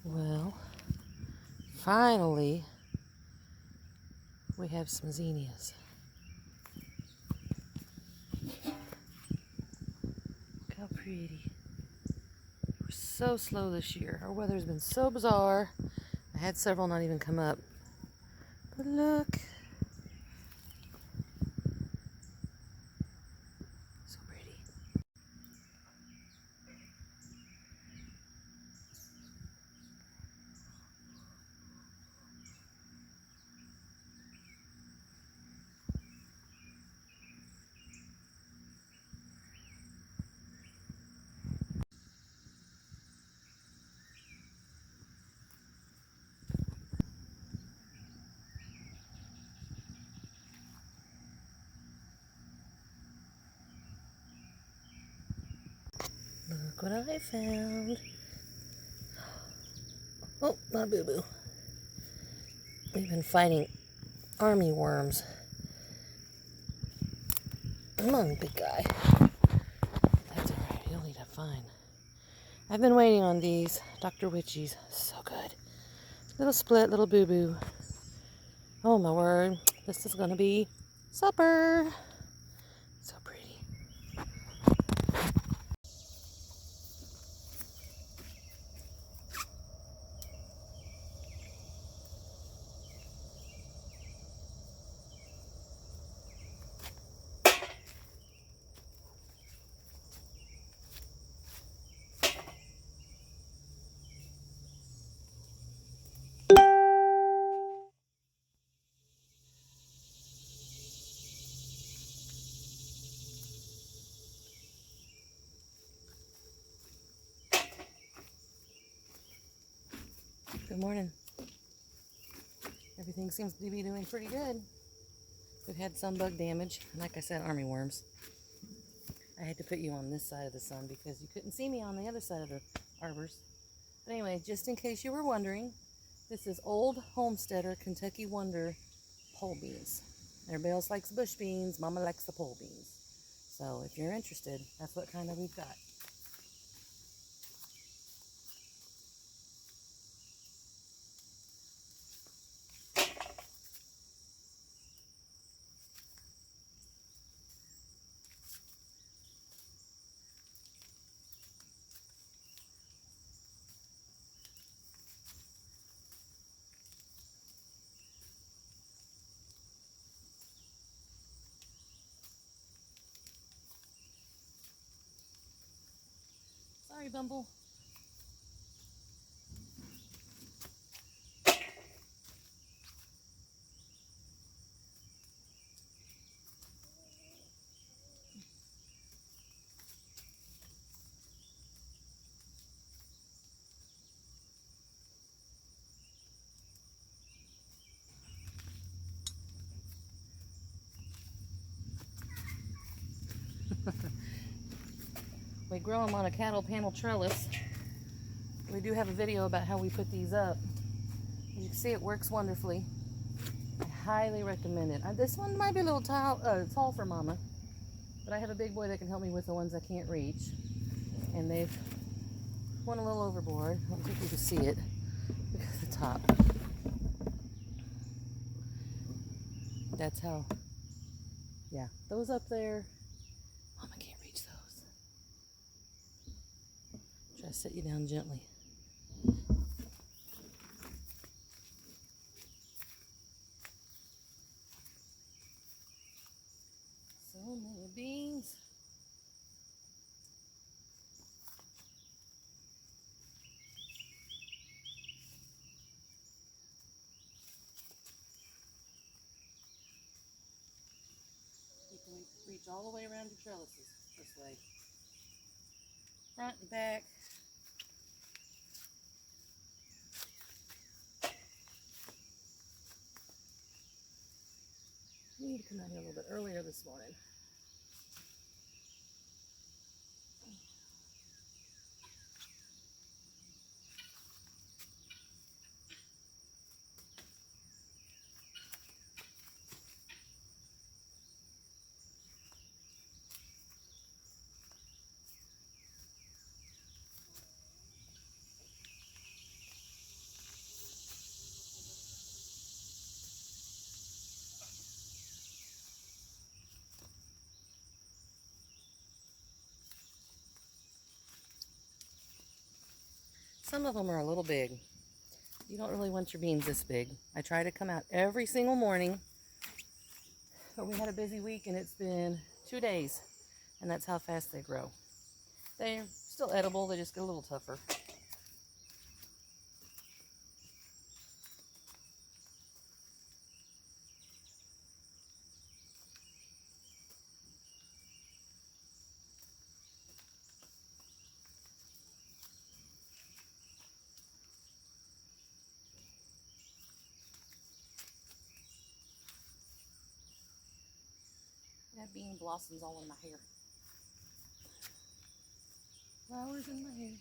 Well, finally, we have some zinnias. Look how pretty. We're so slow this year. Our weather's been so bizarre. I had several not even come up. But look. So pretty. Look what I found. Oh, my boo-boo. We've been fighting army worms. Come on, big guy. That's alright, he'll eat up fine. I've been waiting on these Dr. Witchies. So good. Little split, little boo-boo. Oh my word. This is gonna be supper. So pretty. Good morning. Everything seems to be doing pretty good. We've had some bug damage. Like I said, army worms. I had to put you on this side of the sun because you couldn't see me on the other side of the arbors. But anyway, just in case you were wondering, this is Old Homesteader Kentucky Wonder pole beans. Everybody else likes bush beans. Mama likes the pole beans. So if you're interested, that's what kind of we've got. Sorry, Bumble. We grow them on a cattle panel trellis. We do have a video about how we put these up. You can see it works wonderfully. I highly recommend it. This one might be a little tall for Mama, but I have a big boy that can help me with the ones I can't reach. And they've went a little overboard. I don't think you can see it. Look at the top. That's how, yeah, those up there, Mama can't reach those. Try to set you down gently. So many beans. You can reach all the way around your trellises this way. Front and back. I need to come out here a little bit earlier this morning. some of them are a little big. You don't really want your beans this big. I try to come out every single morning, but we had a busy week and it's been 2 days, and that's how fast they grow. They're still edible, they just get a little tougher. I have bean blossoms all in my hair. Flowers in my hair.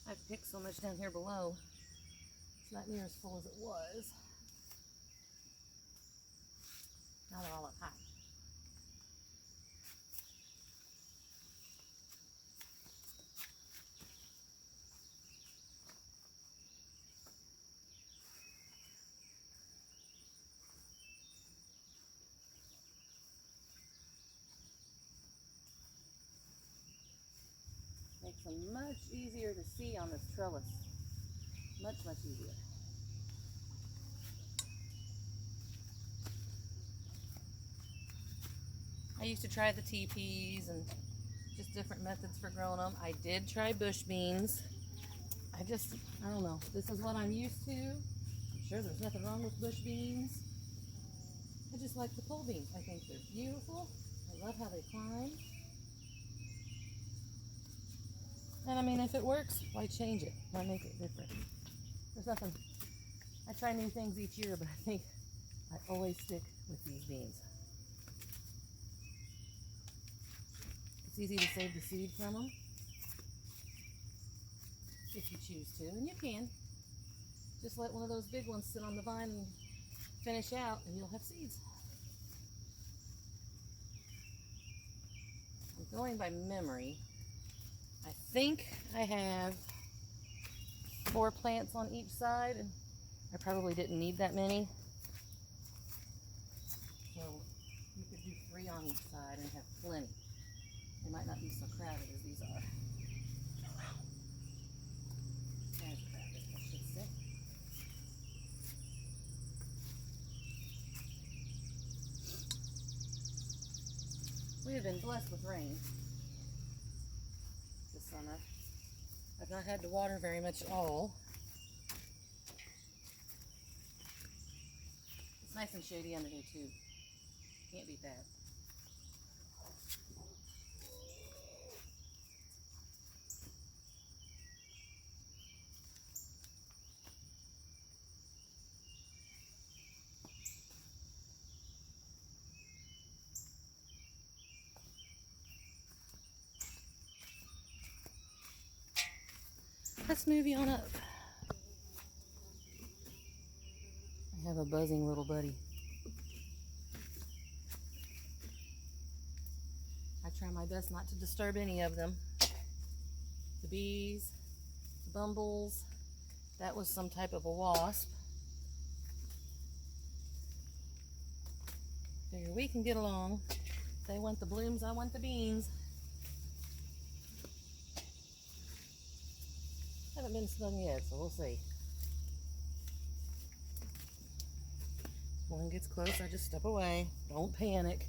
I've picked so much down here below. It's not near as full as it was. Now they're all up high. Makes them much easier to see on this trellis. Much, much easier. I used to try the teepees and just different methods for growing them. I did try bush beans. I don't know. This is what I'm used to. I'm sure there's nothing wrong with bush beans. I just like the pole beans. I think they're beautiful. I love how they climb. And I mean, if it works, why change it? Why make it different? There's nothing. I try new things each year, but I think I always stick with these beans. It's easy to save the seed from them if you choose to, and you can. Just let one of those big ones sit on the vine and finish out, and you'll have seeds. I'm going by memory. I think I have 4 plants on each side, and I probably didn't need that many. So you could do 3 on each side and have plenty. They might not be so crowded as these are. As crowded, I should say. We have been blessed with rain this summer. I've not had to water very much at all. It's nice and shady under here too. Can't beat that. Let's move you on up. I have a buzzing little buddy. I try my best not to disturb any of them. The bees, the bumbles, that was some type of a wasp. Figure we can get along. They want the blooms, I want the beans. Haven't been stung yet, so we'll see. When one gets close, I just step away. Don't panic.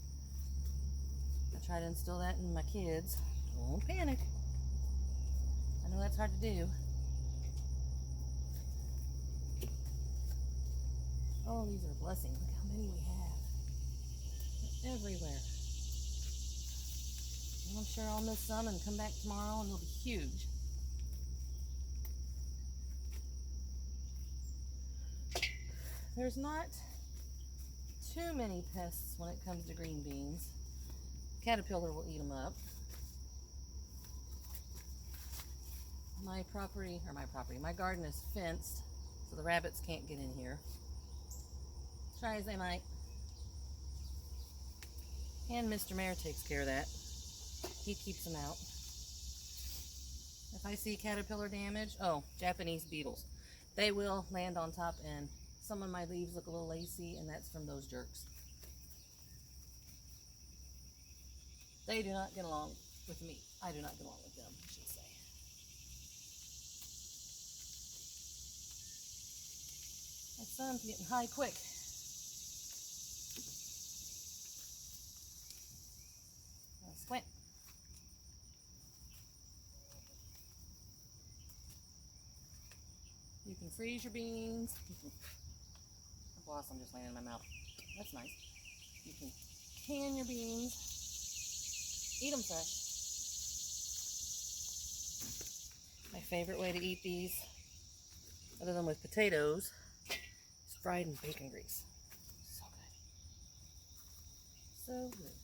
I try to instill that in my kids. Don't panic. I know that's hard to do. Oh, these are blessings. Look how many we have. They're everywhere. And I'm sure I'll miss some and come back tomorrow and they'll be huge. There's not too many pests when it comes to green beans. Caterpillar will eat them up. my property, my garden is fenced, so the rabbits can't get in here. Try as they might. And Mr. Mayor takes care of that. He keeps them out. If I see caterpillar damage, oh, Japanese beetles. They will land on top, and some of my leaves look a little lacy, and that's from those jerks. They do not get along with me. I do not get along with them, I should say. My sun's getting high quick. Squint. You can freeze your beans. The blossom just landed in my mouth. That's nice. You can can your beans. Eat them fresh. My favorite way to eat these, other than with potatoes, is fried in bacon grease. So good. So good.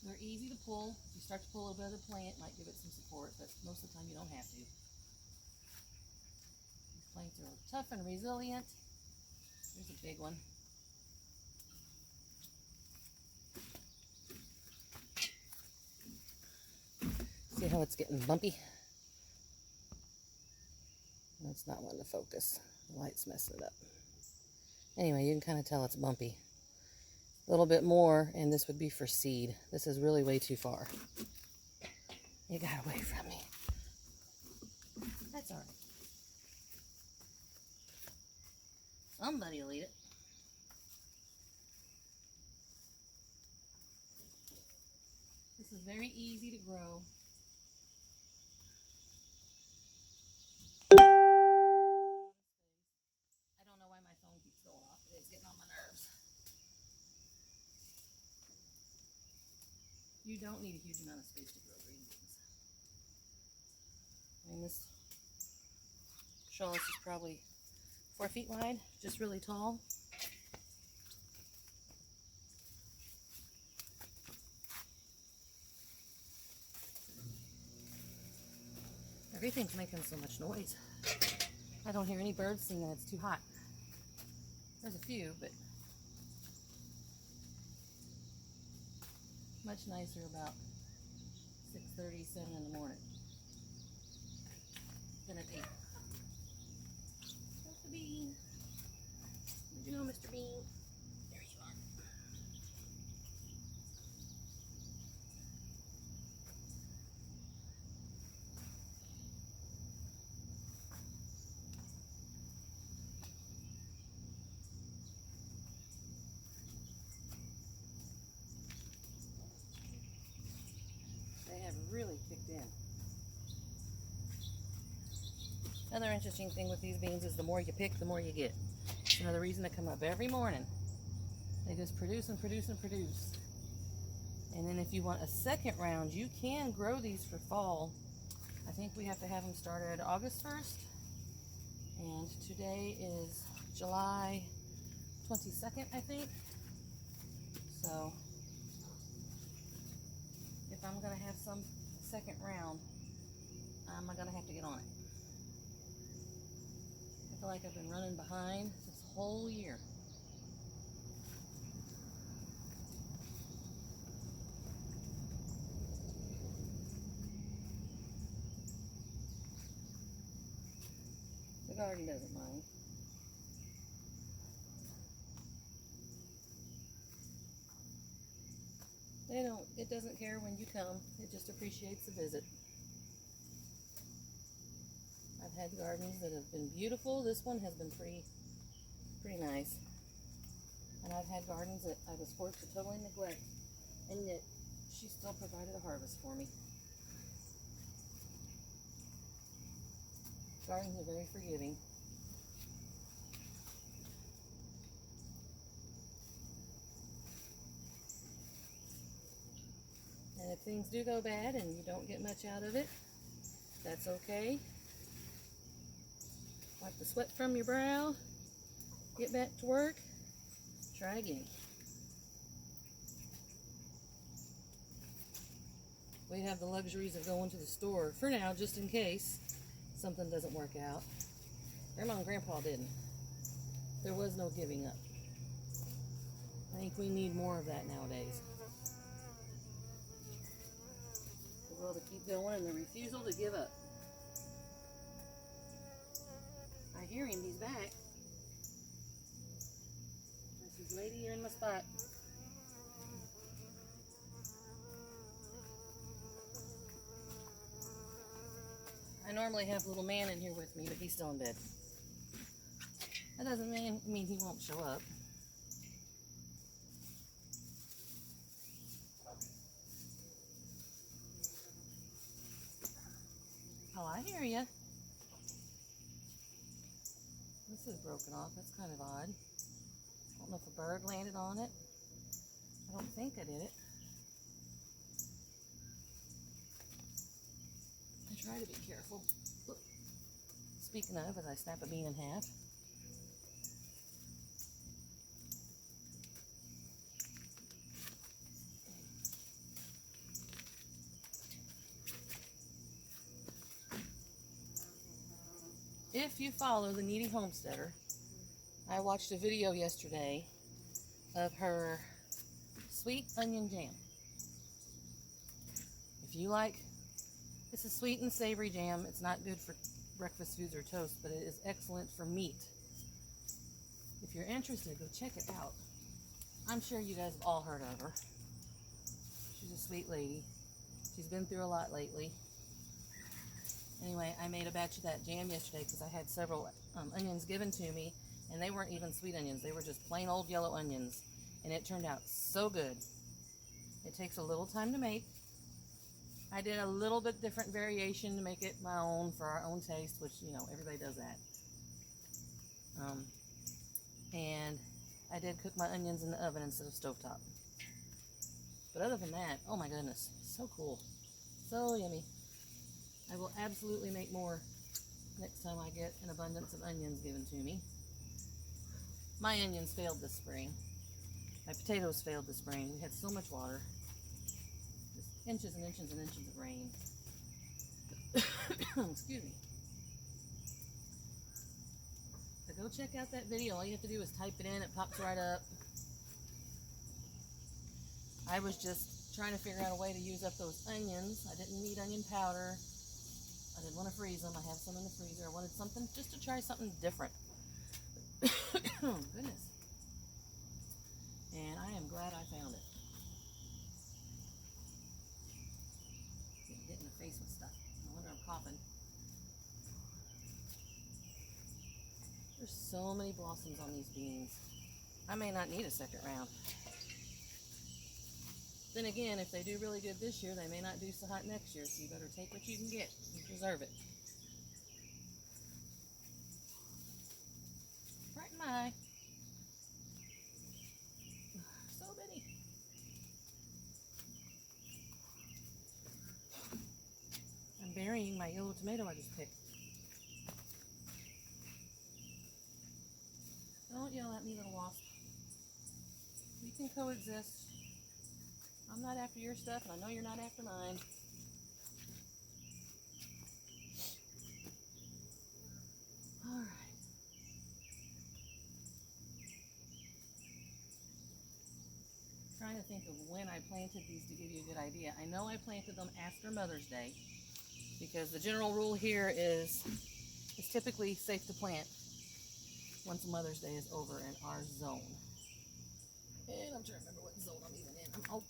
They're easy to pull. If you start to pull a bit of the plant, it might give it some support, but most of the time you don't have to. These plants are tough and resilient. There's a big one. See how it's getting bumpy? That's not one to focus. The light's messing it up. Anyway, you can kind of tell it's bumpy. A little bit more, and this would be for seed. This is really way too far. You got away from me. That's all right. Somebody will eat it. This is very easy to grow. I don't know why my phone keeps going off, but it's getting on my nerves. You don't need a huge amount of space to grow green beans. I mean, this trellis is probably 4 feet wide, just really tall. Everything's making so much noise. I don't hear any birds singing. It's too hot. There's a few, but much nicer about 6:30, 7 in the morning than at 8. Mr. Bean. Where'd you go, Mr. Bean? There you are. They have really kicked in. Another interesting thing with these beans is the more you pick, the more you get. It's another reason to come up every morning. They just produce and produce and produce. And then if you want a second round, you can grow these for fall. I think we have to have them started August 1st. And today is July 22nd, I think. So if I'm going to have some second round, I'm going to have to get on it. I feel like I've been running behind this whole year. The garden doesn't mind. It doesn't care when you come. It just appreciates the visit. I've had gardens that have been beautiful. This one has been pretty nice. And I've had gardens that I was forced to totally neglect, and yet she still provided a harvest for me. Gardens are very forgiving. And if things do go bad and you don't get much out of it, that's okay. Wipe the sweat from your brow, get back to work, try again. we have the luxuries of going to the store for now, just in case something doesn't work out. Grandma and Grandpa didn't. There was no giving up. I think we need more of that nowadays. The will to keep going and the refusal to give up. I hear him, he's back. I says, lady, you're in my spot. I normally have little man in here with me, but he's still in bed. That doesn't mean he won't show up. Oh, I hear you. This is broken off. That's kind of odd. I don't know if a bird landed on it. I don't think I did it. I try to be careful. Look. Speaking of, as I snap a bean in half. If you follow the Needy Homesteader, I watched a video yesterday of her sweet onion jam. If you like, it's a sweet and savory jam. It's not good for breakfast foods or toast, but it is excellent for meat. If you're interested, go check it out. I'm sure you guys have all heard of her. She's a sweet lady. She's been through a lot lately. Anyway, I made a batch of that jam yesterday because I had several onions given to me, and they weren't even sweet onions. They were just plain old yellow onions, and it turned out so good. It takes a little time to make. I did a little bit different variation to make it my own for our own taste, which, you know, everybody does that. And I did cook my onions in the oven instead of stovetop. But other than that, oh my goodness, so cool. So yummy. I will absolutely make more next time I get an abundance of onions given to me. My onions failed this spring. My potatoes failed this spring. We had so much water. Just inches and inches and inches of rain. Excuse me. So go check out that video. All you have to do is type it in. It pops right up. I was just trying to figure out a way to use up those onions. I didn't need onion powder. I didn't want to freeze them. I have some in the freezer. I wanted something just to try something different. Oh, goodness. And I am glad I found it. Getting hit in the face with stuff. No wonder I'm coughing. There's so many blossoms on these beans. I may not need a second round. Then again, if they do really good this year, they may not do so hot next year, so you better take what you can get and preserve it. Right in my eye. So many. I'm burying my yellow tomato I just picked. Don't yell at me, little wasp. We can coexist. I'm not after your stuff, and I know you're not after mine. Alright. Trying to think of when I planted these to give you a good idea. I know I planted them after Mother's Day, because the general rule here is it's typically safe to plant once Mother's Day is over in our zone. And I'm trying to remember what zone I'm even in.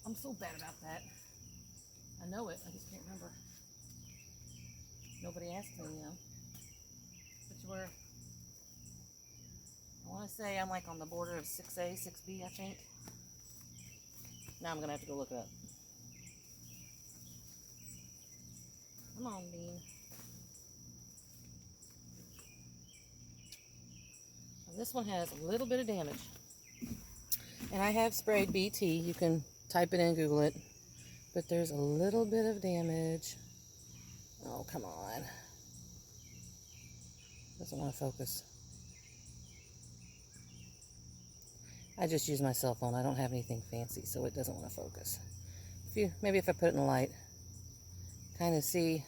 I'm so bad about that. I know it, I just can't remember. Nobody asked me, you know. Which were, I want to say I'm like on the border of 6A, 6B, I think. Now I'm going to have to go look it up. Come on, bean. This one has a little bit of damage. And I have sprayed BT. You can type it in, Google it. But there's a little bit of damage. Oh, come on. Doesn't want to focus. I just use my cell phone. I don't have anything fancy, so it doesn't want to focus. Maybe if I put it in the light. kind of see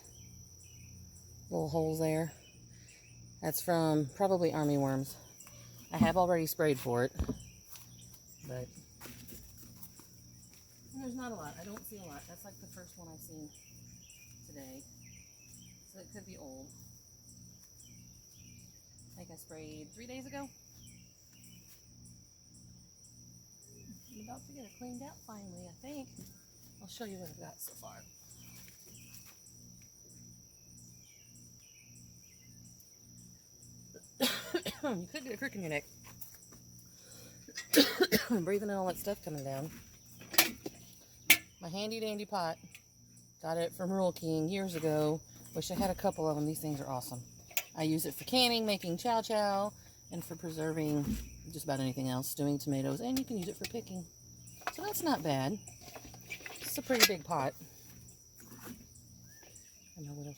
little holes there. That's from probably armyworms. I have already sprayed for it, but there's not a lot. I don't see a lot. That's like the first one I've seen today, so it could be old. I think I sprayed 3 days ago. I'm about to get it cleaned out finally, I think. I'll show you what I've got so far. You could get a crick in your neck. Breathing in all that stuff coming down. My handy dandy pot. Got it from Rural King years ago. Wish I had a couple of them. These things are awesome. I use it for canning, making chow chow, and for preserving just about anything else, stewing tomatoes, and you can use it for picking. So that's not bad. It's a pretty big pot. And a little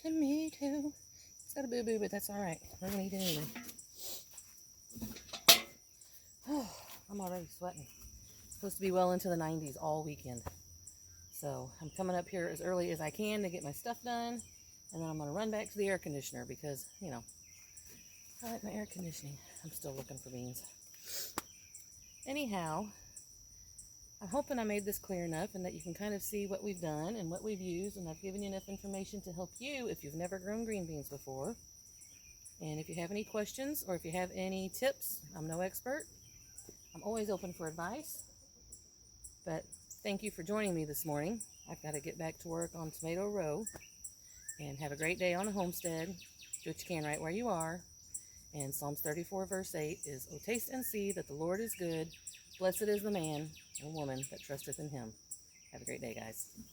tomato. It's got a boo-boo, but that's alright. We're going to eat it anyway. Oh, I'm already sweating. It's supposed to be well into the 90s all weekend. So I'm coming up here as early as I can to get my stuff done. And then I'm going to run back to the air conditioner because, you know, I like my air conditioning. I'm still looking for beans. Anyhow, I'm hoping I made this clear enough and that you can kind of see what we've done and what we've used. And I've given you enough information to help you if you've never grown green beans before. And if you have any questions or if you have any tips, I'm no expert. I'm always open for advice. But thank you for joining me this morning. I've got to get back to work on Tomato Row. And have a great day on the homestead. Do what you can right where you are. And Psalms 34 verse 8 is, "O taste and see that the Lord is good. Blessed is the man or woman that trusteth in him." Have a great day, guys.